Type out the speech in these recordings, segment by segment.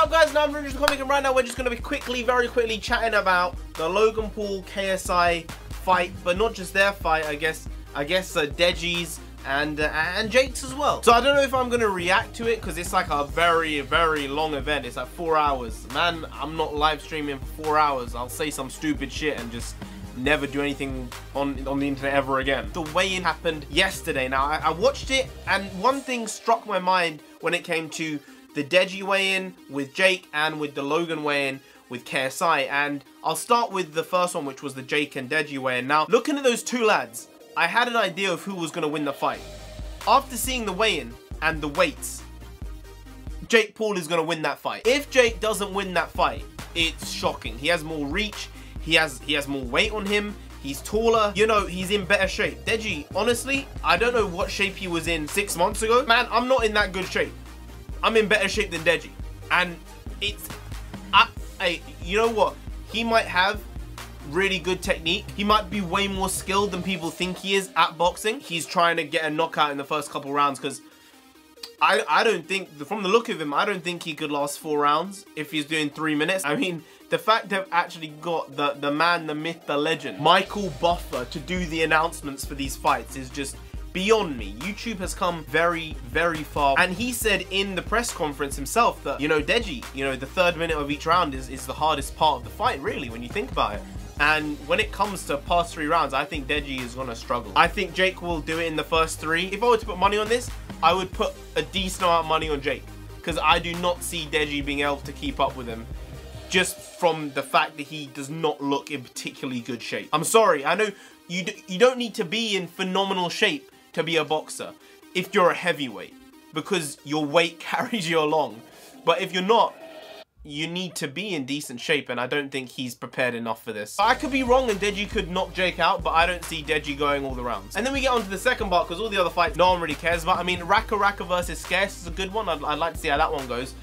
up, guys? Now I'm just commenting right now. We're just going to be very quickly chatting about the Logan Paul KSI fight, but not just their fight. I guess DEJI's and Jake's as well. So I don't know if I'm going to react to it because it's like a very long event. It's like 4 hours. Man, I'm not live streaming for 4 hours. I'll say some stupid shit and just never do anything on the internet ever again. The weigh-in happened yesterday. Now I watched it, and one thing struck my mind when it came to the DEJI weigh-in with Jake and with the Logan weigh-in with KSI. And I'll start with the first one, which was the Jake and DEJI weigh-in. Now, looking at those two lads, I had an idea of who was going to win the fight. After seeing the weigh-in and the weights, Jake Paul is going to win that fight. If Jake doesn't win that fight, it's shocking. He has more reach. He has more weight on him. He's taller. You know, he's in better shape. DEJI, honestly, I don't know what shape he was in 6 months ago. Man, I'm not in that good shape. I'm in better shape than DEJI. And it's... you know what? He might have really good technique. He might be way more skilled than people think he is at boxing. He's trying to get a knockout in the first couple rounds because I don't think, from the look of him, I don't think he could last 4 rounds if he's doing 3 minutes. I mean, the fact they've actually got the man, the myth, the legend, Michael Buffer, to do the announcements for these fights is just beyond me. YouTube has come very far. And he said in the press conference himself that, you know, DEJI, you know, the 3rd minute of each round is the hardest part of the fight, really, when you think about it. And when it comes to past 3 rounds, I think DEJI is going to struggle. I think Jake will do it in the first 3. If I were to put money on this, I would put a decent amount of money on Jake, because I do not see DEJI being able to keep up with him, just from the fact that he does not look in particularly good shape. I'm sorry, I know you don't need to be in phenomenal shape to be a boxer if you're a heavyweight, because your weight carries you along. But if you're not, you need to be in decent shape, and I don't think he's prepared enough for this. I could be wrong and DEJI could knock Jake out, but I don't see DEJI going all the rounds. And then we get on to the second part, because all the other fights no one really cares about. I mean, Raka versus Scarce is a good one. I'd like to see how that one goes.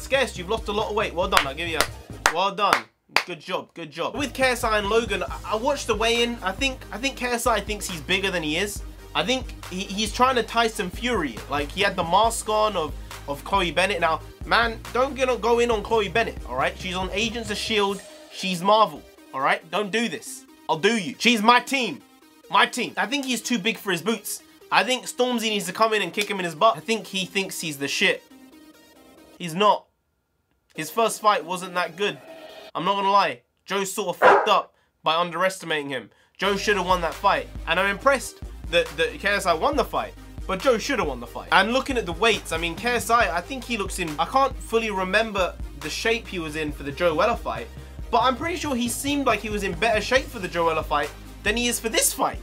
Scarce, you've lost a lot of weight. Well done. I'll give you a well done. Good job. Good job. With KSI and Logan, I watched the weigh-in. I think KSI thinks he's bigger than he is. I think he's trying to Tyson Fury. Like, he had the mask on of Chloe Bennett. Now, man, don't go in on Chloe Bennett, alright? She's on Agents of S.H.I.E.L.D. She's Marvel, alright? Don't do this. I'll do you. She's my team. My team. I think he's too big for his boots. I think Stormzy needs to come in and kick him in his butt. I think he thinks he's the shit. He's not. His first fight wasn't that good. I'm not gonna lie. Joe sort of fucked up by underestimating him. Joe should have won that fight. And I'm impressed that KSI won the fight. But Joe should have won the fight. And looking at the weights, I mean, KSI, I think he looks in... I can't fully remember the shape he was in for the Joe Weller fight, but I'm pretty sure he seemed like he was in better shape for the Joe Weller fight than he is for this fight.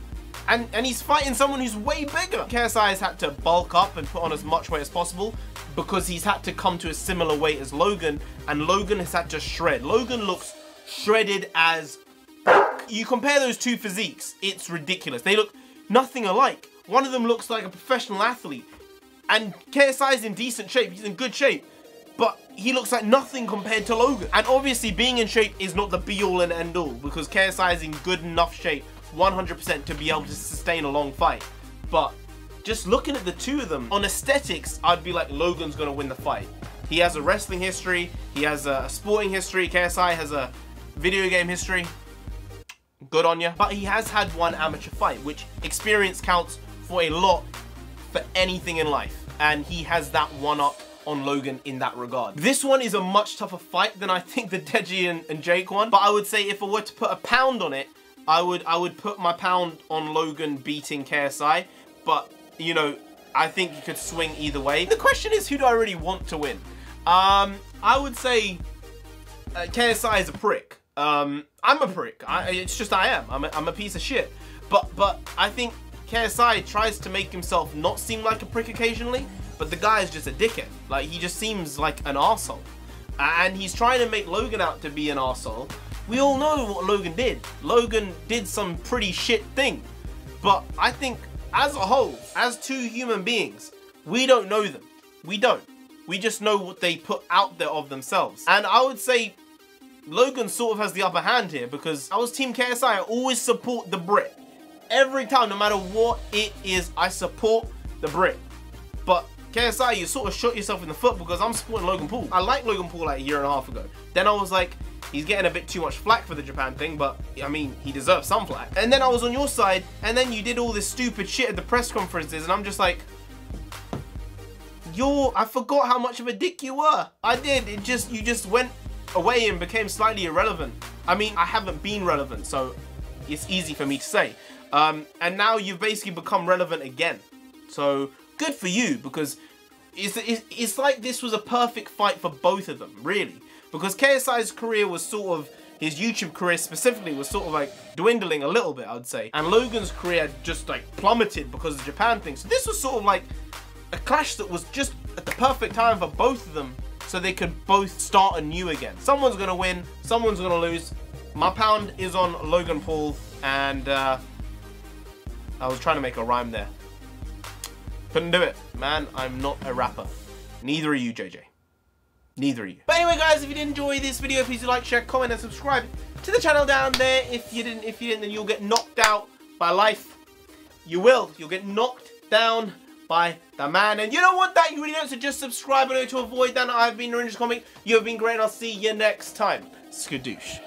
And he's fighting someone who's way bigger. KSI has had to bulk up and put on as much weight as possible because he's had to come to a similar weight as Logan, and Logan has had to shred. Logan looks shredded as fuck. You compare those two physiques, it's ridiculous. They look nothing alike. One of them looks like a professional athlete, and KSI is in decent shape. He's in good shape, but he looks like nothing compared to Logan. And obviously being in shape is not the be-all and end-all, because KSI is in good enough shape 100% to be able to sustain a long fight. But just looking at the two of them, on aesthetics, I'd be like, Logan's gonna win the fight. He has a wrestling history, he has a sporting history, KSI has a video game history. Good on ya. But he has had one amateur fight, which experience counts for a lot for anything in life, and he has that one up on Logan in that regard. This one is a much tougher fight than I think the DEJI and Jake one, but I would say if I were to put a pound on it, I would put my pound on Logan beating KSI, but you know, I think you could swing either way. The question is, who do I really want to win? I would say KSI is a prick. I'm a prick. It's just I am. I'm a piece of shit. But I think KSI tries to make himself not seem like a prick occasionally, but the guy is just a dickhead. Like, he just seems like an arsehole. And he's trying to make Logan out to be an arsehole. We all know what Logan did. Logan did some pretty shit thing. But I think, as a whole, as two human beings, we don't know them. We don't. We just know what they put out there of themselves. And I would say Logan sort of has the upper hand here, because I was Team KSI. I always support the Brit. Every time, no matter what it is, I support the Brit. But KSI, you sort of shot yourself in the foot because I'm supporting Logan Paul. I liked Logan Paul like a year and a half ago. Then I was like, he's getting a bit too much flack for the Japan thing, but I mean, he deserves some flack. And then I was on your side, and then you did all this stupid shit at the press conferences, and I'm just like, I forgot how much of a dick you were. I did. You just went away and became slightly irrelevant. I mean, I haven't been relevant, so it's easy for me to say. And now you've basically become relevant again. So good for you, because it's like this was a perfect fight for both of them, really. Because KSI's career was sort of, his YouTube career specifically was sort of like dwindling a little bit, I'd say. And Logan's career just like plummeted because of the Japan thing. So this was sort of like a clash that was just at the perfect time for both of them, so they could both start anew again. Someone's gonna win, someone's gonna lose. My pound is on Logan Paul, and I was trying to make a rhyme there. Couldn't do it. Man, I'm not a rapper. Neither are you, JJ. Neither are you. But anyway, guys, if you did enjoy this video, please do like, share, comment, and subscribe to the channel down there. If you didn't, then you'll get knocked out by life. You will. You'll get knocked down by the man. And you don't want that. You really don't. So just subscribe in order to avoid that. I've been Orange Comic. You have been great. I'll see you next time. Skadoosh.